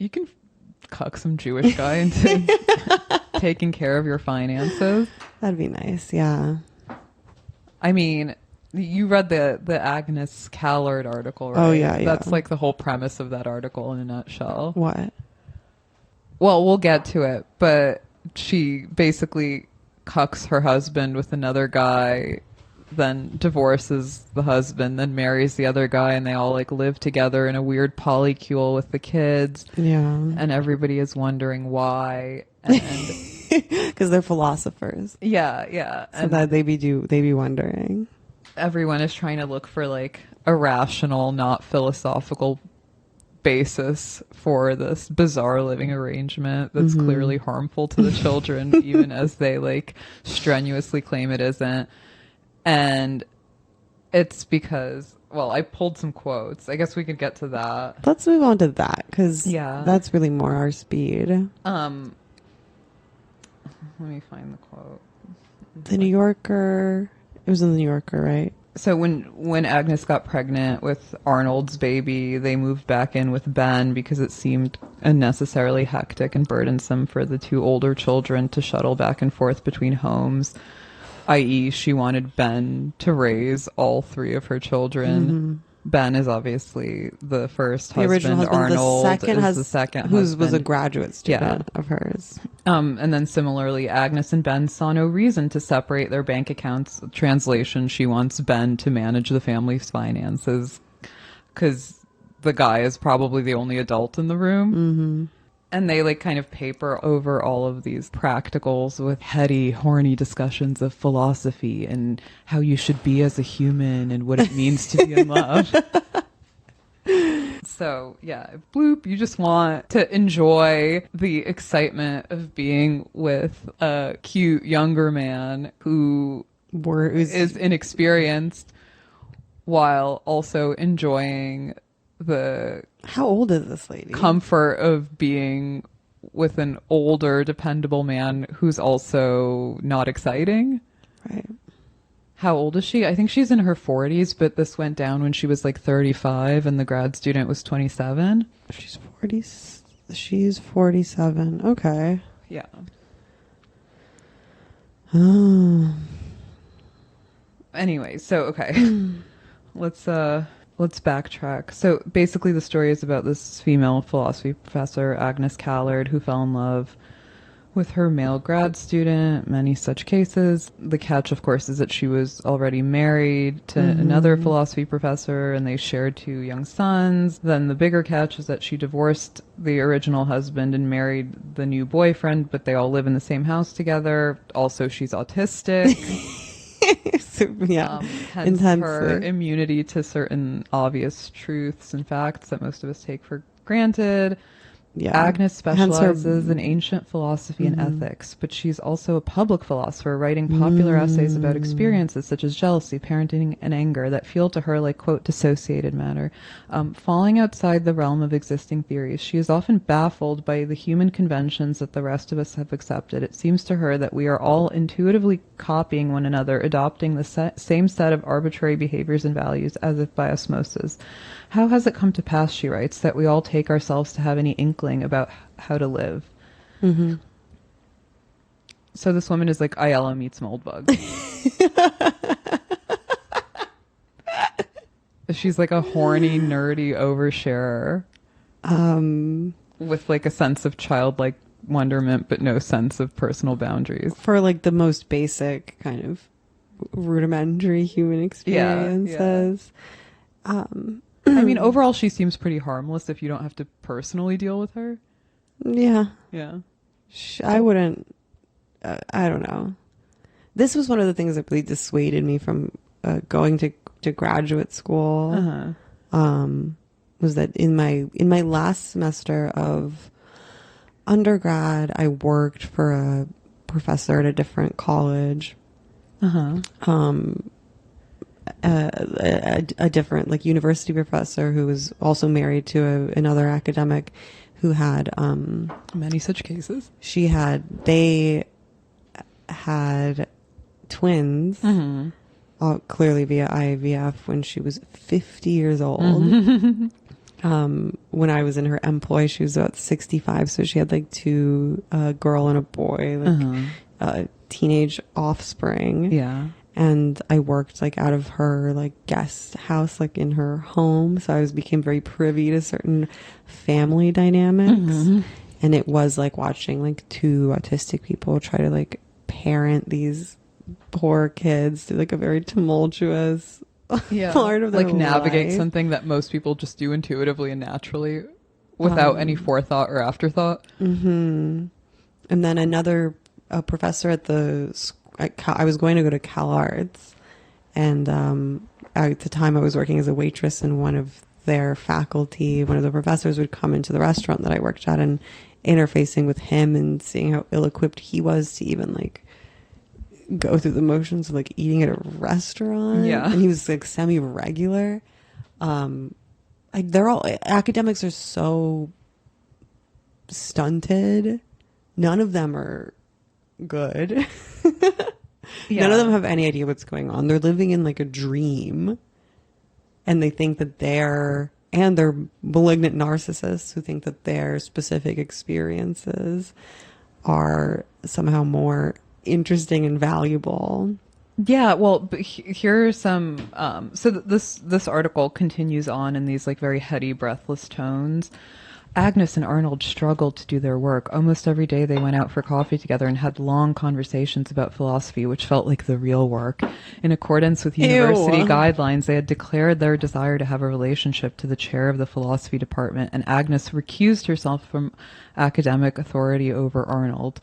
You can cuck some Jewish guy into taking care of your finances. That'd be nice. Yeah. I mean, you read the Agnes Callard article, right? Oh, yeah. That's like the whole premise of that article in a nutshell. What? Well, we'll get to it, but she basically cucks her husband with another guy, then divorces the husband, then marries the other guy, and they all like live together in a weird polycule with the kids. Yeah. And everybody is wondering why. And because they're philosophers. yeah. So that they be wondering. Everyone is trying to look for like a rational, not philosophical basis for this bizarre living arrangement that's clearly harmful to the children, even as they like strenuously claim it isn't. And it's because, well, I pulled some quotes. I guess we could get to that. Let's move on to that, because that's really more our speed. Let me find the quote. The New Yorker. It was in the New Yorker, right? So when Agnes got pregnant with Arnold's baby, they moved back in with Ben because it seemed unnecessarily hectic and burdensome for the two older children to shuttle back and forth between homes, i.e. she wanted Ben to raise all three of her children. Ben is obviously the first husband. Original husband. Arnold is the second who husband. was a graduate student of hers. And then similarly, Agnes and Ben saw no reason to separate their bank accounts. Translation, she wants Ben to manage the family's finances because the guy is probably the only adult in the room. And they like kind of paper over all of these practicals with heady, horny discussions of philosophy and how you should be as a human and what it means to be in love. So, yeah, bloop, you just want to enjoy the excitement of being with a cute younger man who is inexperienced while also enjoying the how old is this lady? Comfort of being with an older, dependable man who's also not exciting. Right. How old is she? I think she's in her 40s, but this went down when she was like 35 and the grad student was 27. She's 40. She's 47. Okay. Yeah. Anyway, so okay. Let's backtrack. So basically the story is about this female philosophy professor, Agnes Callard, who fell in love with her male grad student, many such cases. The catch, of course, is that she was already married to another philosophy professor and they shared two young sons. Then the bigger catch is that she divorced the original husband and married the new boyfriend, but they all live in the same house together. Also, she's autistic. Hence Intensely. her immunity to certain obvious truths and facts that most of us take for granted. Yeah. Agnes specializes in ancient philosophy and ethics, but she's also a public philosopher writing popular essays about experiences such as jealousy, parenting, and anger that feel to her like, quote, dissociated matter. Falling outside the realm of existing theories, she is often baffled by the human conventions that the rest of us have accepted. It seems to her that we are all intuitively copying one another, adopting the same set of arbitrary behaviors and values as if by osmosis. How has it come to pass, she writes, that we all take ourselves to have any inkling about how to live? So this woman is like Ayala meets Moldbug. She's like a horny, nerdy oversharer. With like a sense of childlike wonderment, but no sense of personal boundaries. For like the most basic kind of rudimentary human experiences. Yeah. I mean, overall, she seems pretty harmless if you don't have to personally deal with her. Yeah. Yeah. I wouldn't, I don't know. This was one of the things that really dissuaded me from going to graduate school. Was that in my last semester of undergrad, I worked for a professor at a different college. A different like university professor who was also married to another academic who had many such cases. They had twins, clearly via IVF when she was 50 years old. when I was in her employ, she was about 65. So she had like two, a girl and a boy, like teenage offspring. Yeah. And I worked like out of her like guest house, like in her home. So I became very privy to certain family dynamics. And it was like watching like two autistic people try to like parent these poor kids through like a very tumultuous part of their like navigate life. something that most people just do intuitively and naturally without any forethought or afterthought. And then another professor at I was going to go to Cal Arts, and at the time I was working as a waitress, and one of their faculty, one of the professors, would come into the restaurant that I worked at, and interfacing with him and seeing how ill-equipped he was to even like go through the motions of like eating at a restaurant. Yeah. And he was like semi-regular. They're all, academics are so stunted. None of them are good. None of them have any idea what's going on. They're living in like a dream, and they think that they're malignant narcissists who think that their specific experiences are somehow more interesting and valuable. Yeah, well, but here are some. This article continues on in these like very heady, breathless tones. Agnes and Arnold struggled to do their work. Almost every day they went out for coffee together and had long conversations about philosophy, which felt like the real work. In accordance with university guidelines, they had declared their desire to have a relationship to the chair of the philosophy department, and Agnes recused herself from academic authority over Arnold.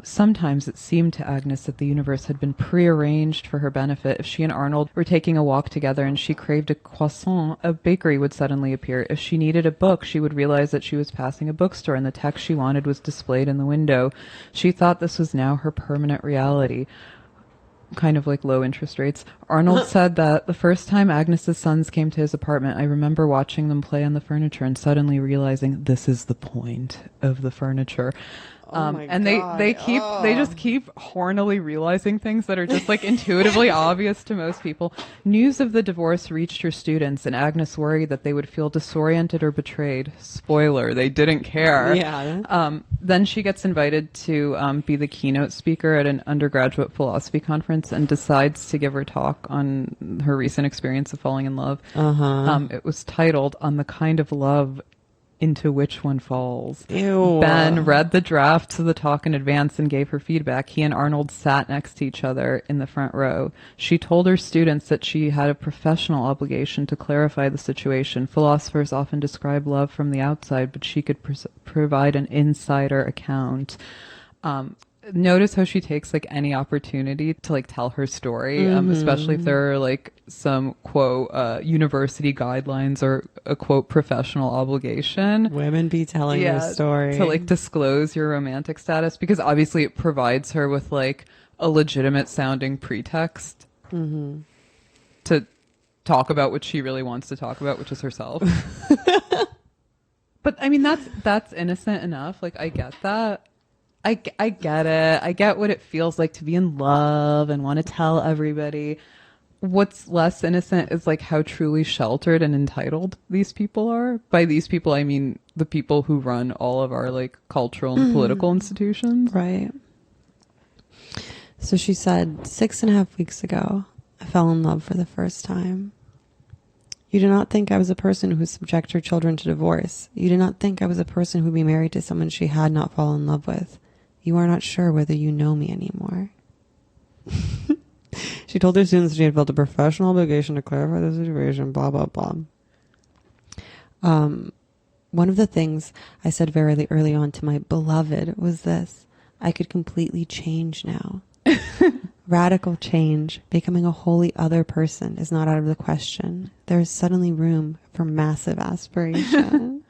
Sometimes it seemed to Agnes that the universe had been prearranged for her benefit. If she and Arnold were taking a walk together and she craved a croissant, a bakery would suddenly appear. If she needed a book, she would realize that she was passing a bookstore and the text she wanted was displayed in the window. She thought this was now her permanent reality. Kind of like low interest rates. Arnold said that the first time Agnes's sons came to his apartment, I remember watching them play on the furniture and suddenly realizing this is the point of the furniture. And they just keep hornily realizing things that are just like intuitively obvious to most people. News of the divorce reached her students, and Agnes worried that they would feel disoriented or betrayed. Spoiler, they didn't care. Yeah. Then she gets invited to be the keynote speaker at an undergraduate philosophy conference and decides to give her talk on her recent experience of falling in love. It was titled "On the Kind of Love Into Which One Falls." Ew. Ben read the draft to the talk in advance and gave her feedback. He and Arnold sat next to each other in the front row. She told her students that she had a professional obligation to clarify the situation. Philosophers often describe love from the outside, but she could provide an insider account. Notice how she takes like any opportunity to like tell her story, especially if there are like some quote university guidelines or a quote professional obligation. Women be telling their story to like disclose your romantic status, because obviously it provides her with like a legitimate sounding pretext to talk about what she really wants to talk about, which is herself. But I mean that's innocent enough. Like I get that. I get it. I get what it feels like to be in love and want to tell everybody. What's less innocent is like how truly sheltered and entitled these people are. By these people, I mean the people who run all of our like cultural and political institutions. Right. So she said, 6.5 weeks ago, I fell in love for the first time. You do not think I was a person who would subject her children to divorce. You do not think I was a person who would be married to someone she had not fallen in love with. You are not sure whether you know me anymore. She told her students she had felt a professional obligation to clarify the situation, blah, blah, blah. One of the things I said very early on to my beloved was this: I could completely change now. Radical change, becoming a wholly other person, is not out of the question. There is suddenly room for massive aspiration.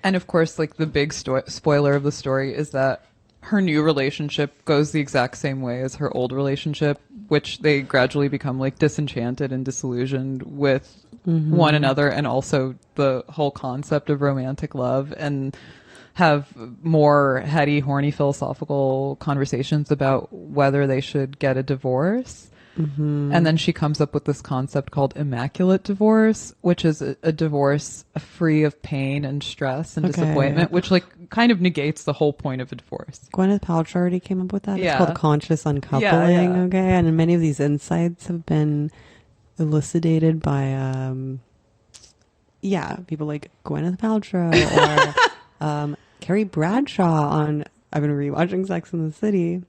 And of course, like the big spoiler of the story is that her new relationship goes the exact same way as her old relationship, which they gradually become like disenchanted and disillusioned with one another, and also the whole concept of romantic love, and have more heady, horny philosophical conversations about whether they should get a divorce. And then she comes up with this concept called immaculate divorce, which is a divorce free of pain and stress and disappointment, which like kind of negates the whole point of a divorce. Gwyneth Paltrow already came up with that. Yeah. It's called conscious uncoupling. Yeah. Okay. And many of these insights have been elucidated by, people like Gwyneth Paltrow or Carrie Bradshaw on, I've been rewatching Sex and the City.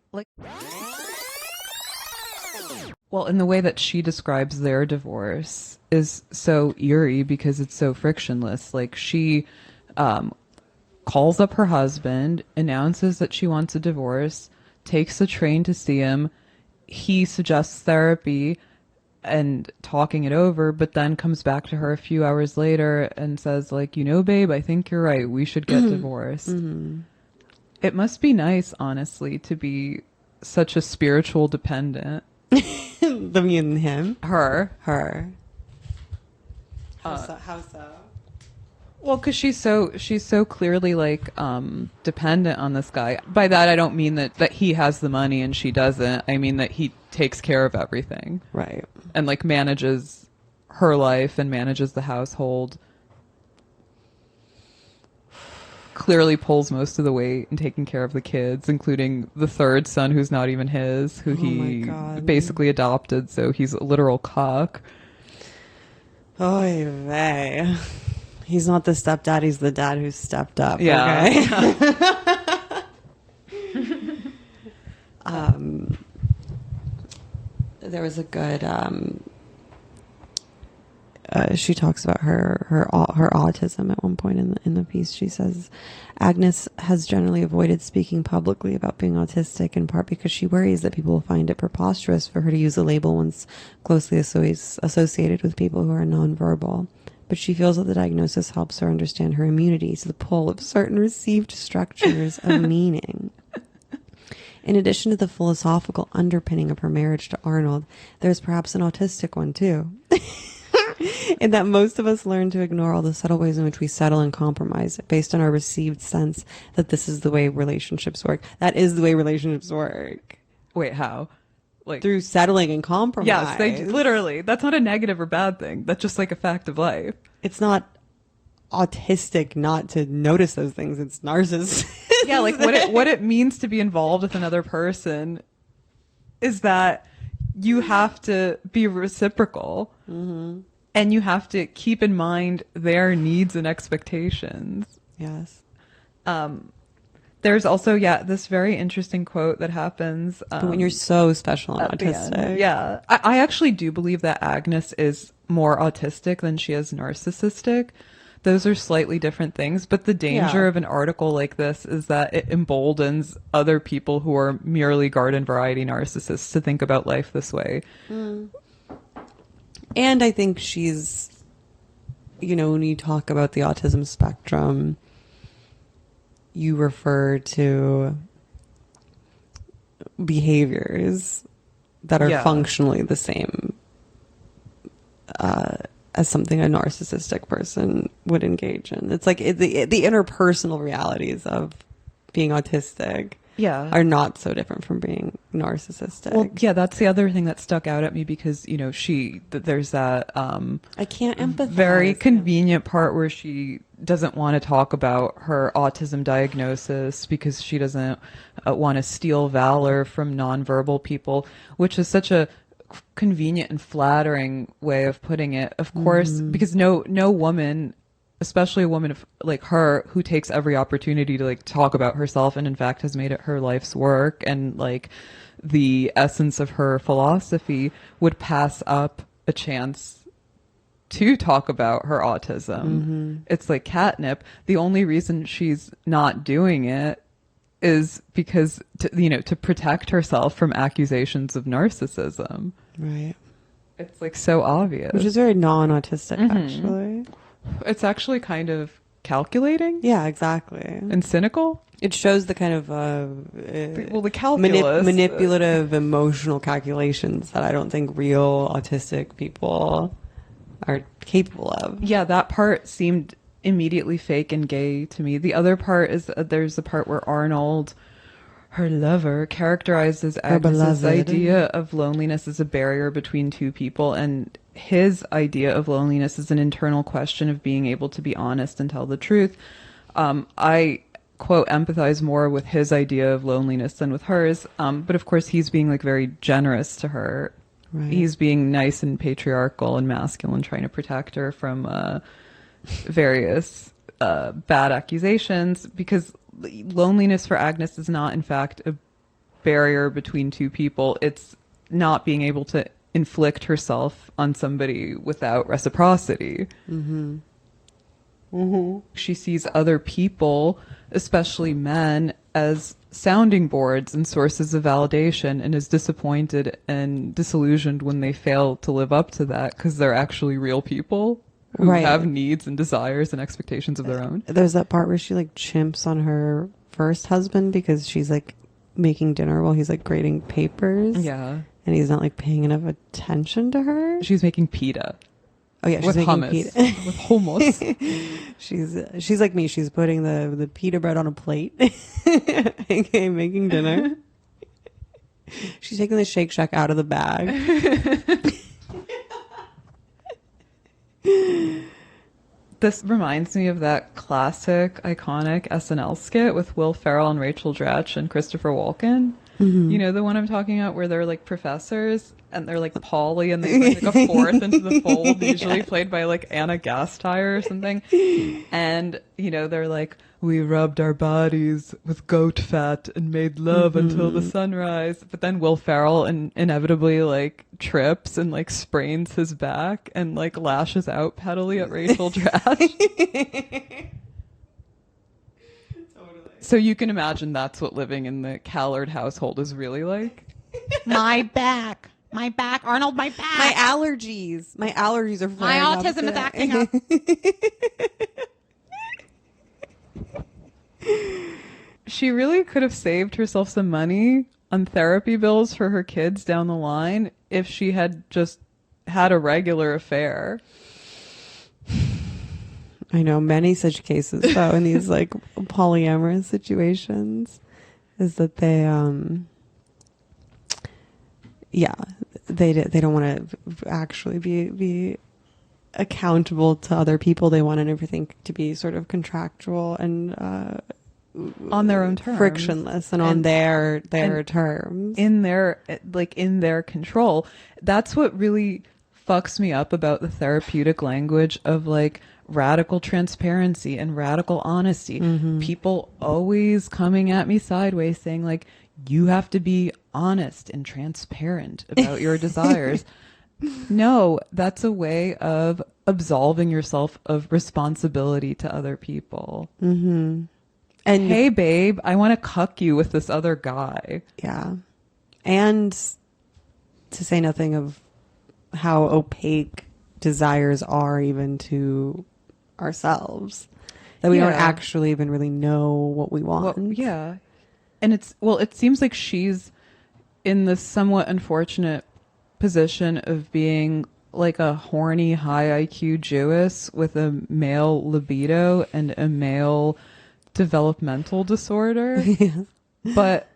Well, in the way that she describes their divorce is so eerie because it's so frictionless. Like she calls up her husband, announces that she wants a divorce, takes the train to see him. He suggests therapy and talking it over, but then comes back to her a few hours later and says, like, babe, I think you're right. We should get divorced. It must be nice, honestly, to be such a spiritual dependent. The me and him? Her. How so? Well, because she's so clearly like dependent on this guy. By that, I don't mean that he has the money and she doesn't. I mean that he takes care of everything. Right. And like manages her life and manages the household. Clearly pulls most of the weight in taking care of the kids, including the third son who's not even his, who he basically adopted, so he's a literal cock. Oy vey. He's not the stepdad, he's the dad who stepped up. Yeah. Okay? There was a good she talks about her autism at one point in the piece. She says Agnes has generally avoided speaking publicly about being autistic, in part because she worries that people will find it preposterous for her to use a label once closely associated with people who are nonverbal. But she feels that the diagnosis helps her understand her immunity to the pull of certain received structures of meaning. In addition to the philosophical underpinning of her marriage to Arnold, there's perhaps an autistic one too. In that most of us learn to ignore all the subtle ways in which we settle and compromise based on our received sense that this is the way relationships work. That is the way relationships work. Wait, how? Like through settling and compromise. Yes, they literally. That's not a negative or bad thing. That's just like a fact of life. It's not autistic not to notice those things. It's narcissism. Yeah, like what it means to be involved with another person is that you have to be reciprocal. Mm-hmm. And you have to keep in mind their needs and expectations. Yes. There's also, this very interesting quote that happens. But when you're so special and autistic. Yeah. I actually do believe that Agnes is more autistic than she is narcissistic. Those are slightly different things. But the danger of an article like this is that it emboldens other people who are merely garden variety narcissists to think about life this way. Mm. And I think she's, when you talk about the autism spectrum, you refer to behaviors that are functionally the same as something a narcissistic person would engage in. It's like the interpersonal realities of being autistic are not so different from being narcissistic. Well, that's the other thing that stuck out at me because, there's that I can't empathize. Very convenient part where she doesn't want to talk about her autism diagnosis because she doesn't want to steal valor from nonverbal people, which is such a convenient and flattering way of putting it. Of course, because no woman, especially a woman like her who takes every opportunity to like talk about herself and in fact has made it her life's work and like the essence of her philosophy, would pass up a chance to talk about her autism. Mm-hmm. It's like catnip. The only reason she's not doing it is because to protect herself from accusations of narcissism. Right. It's like so obvious. Which is very non-autistic, actually. It's actually kind of calculating. Yeah, exactly. And cynical. It shows the kind of the calculus. Manipulative emotional calculations that I don't think real autistic people are capable of. Yeah, that part seemed immediately fake and gay to me. The other part is there's the part where Arnold her lover characterizes Her Agnes's beloved. idea of loneliness as a barrier between two people, and his idea of loneliness is an internal question of being able to be honest and tell the truth. I quote empathize more with his idea of loneliness than with hers, but of course he's being like very generous to her. Right. He's being nice and patriarchal and masculine, trying to protect her from various bad accusations, because loneliness for Agnes is not in fact a barrier between two people. It's not being able to inflict herself on somebody without reciprocity. Mm-hmm. Mm-hmm. She sees other people, especially men, as sounding boards and sources of validation, and is disappointed and disillusioned when they fail to live up to that, because they're actually real people who Right. have needs and desires and expectations of their own. There's that part where she like chimps on her first husband because she's like making dinner while he's like grading papers. Yeah. And he's not like paying enough attention to her. She's making pita. Oh yeah, she's With making hummus. pita. With hummus. She's like me. She's putting the pita bread on a plate. Okay, making dinner. She's taking the Shake Shack out of the bag. This reminds me of that classic, iconic SNL skit with Will Ferrell and Rachel Dratch and Christopher Walken. Mm-hmm. You know the one I'm talking about, where they're like professors and they're like Polly, and they bring like a fourth into the fold, usually played by like Anna Gasteyer or something. And you know they're like, we rubbed our bodies with goat fat and made love until the sunrise. But then Will Ferrell inevitably like trips and like sprains his back and like lashes out pettily at Rachel Dratch. So you can imagine that's what living in the Callard household is really like. My back, Arnold, my back. My allergies are My flaring up autism is today. acting up. She really could have saved herself some money on therapy bills for her kids down the line if she had just had a regular affair. I know many such cases though in these like polyamorous situations is that they they don't want to actually be accountable to other people. They want everything to be sort of contractual and On their own terms. frictionless and on their terms. In their control. That's what really fucks me up about the therapeutic language of like radical transparency and radical honesty. People always coming at me sideways saying like, you have to be honest and transparent about your desires. No, that's a way of absolving yourself of responsibility to other people. Mm-hmm. And hey babe, I want to cuck you with this other guy. yeah. And to say nothing of how opaque desires are even to ourselves, that we don't actually even really know what we want. Well, yeah. And it seems like she's in this somewhat unfortunate position of being like a horny high IQ Jewess with a male libido and a male developmental disorder. Yeah. But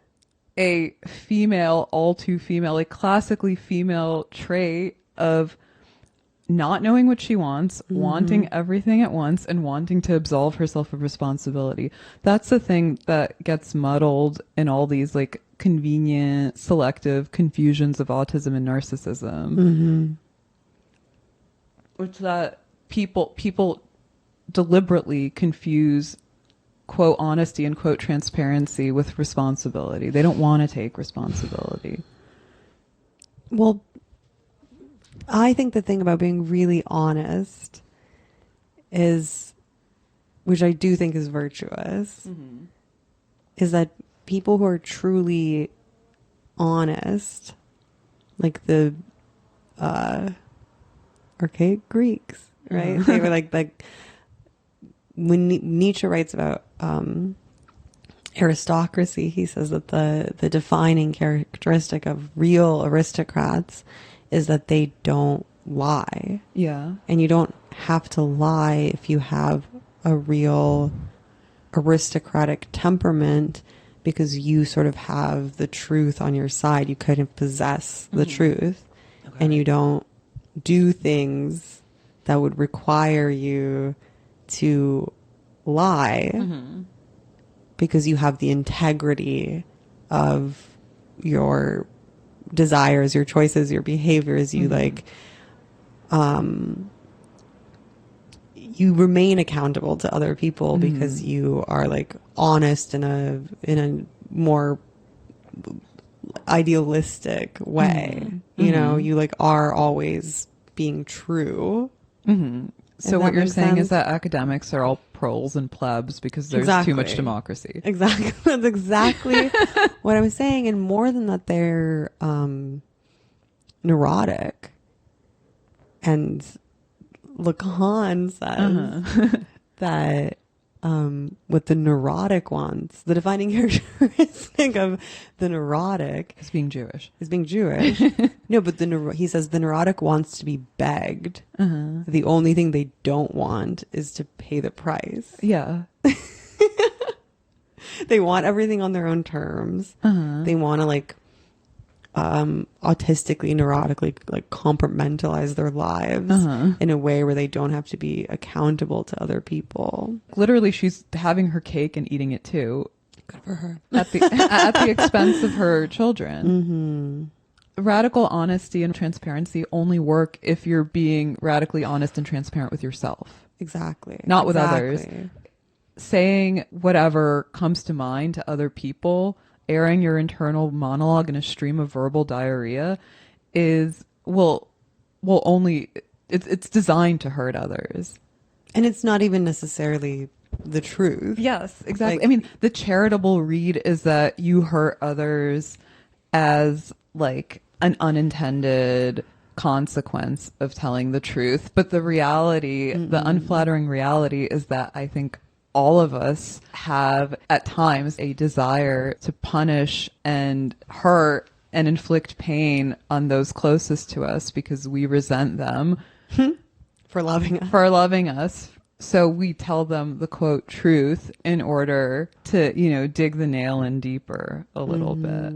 a female, all too female, like classically female trait of not knowing what she wants, wanting everything at once, and wanting to absolve herself of responsibility. That's the thing that gets muddled in all these like convenient, selective confusions of autism and narcissism. Which that people deliberately confuse quote honesty and quote transparency with responsibility. They don't want to take responsibility. Well, I think the thing about being really honest is, which I do think is virtuous, is that people who are truly honest, like the archaic Greeks, right? They were like when Nietzsche writes about aristocracy, he says that the defining characteristic of real aristocrats is that they don't lie. Yeah. And you don't have to lie if you have a real aristocratic temperament, because you sort of have the truth on your side. You kind of possess the truth, and you don't do things that would require you to lie because you have the integrity of your desires, your choices, your behaviors. You you remain accountable to other people because you are like honest in a more idealistic way. You know, you like are always being true. So what you're saying is that academics are all proles and plebs because there's too much democracy. Exactly. That's exactly what I'm saying. And more than that, they're neurotic. And Lacan says that what the neurotic wants, the defining characteristic of the neurotic is being Jewish. No, but he says the neurotic wants to be begged. The only thing they don't want is to pay the price. Yeah. They want everything on their own terms. They want to like autistically, neurotically like compartmentalize their lives in a way where they don't have to be accountable to other people. Literally, she's having her cake and eating it too. Good for her. At the expense of her children. Radical honesty and transparency only work if you're being radically honest and transparent with yourself. Exactly. Not with others. Saying whatever comes to mind to other people, airing your internal monologue in a stream of verbal diarrhea it's designed to hurt others. And it's not even necessarily the truth. Yes, exactly. I mean, the charitable read is that you hurt others as like an unintended consequence of telling the truth. But the reality, the unflattering reality is that I think all of us have at times a desire to punish and hurt and inflict pain on those closest to us because we resent them for loving us. So we tell them the quote truth in order to, dig the nail in deeper a little bit.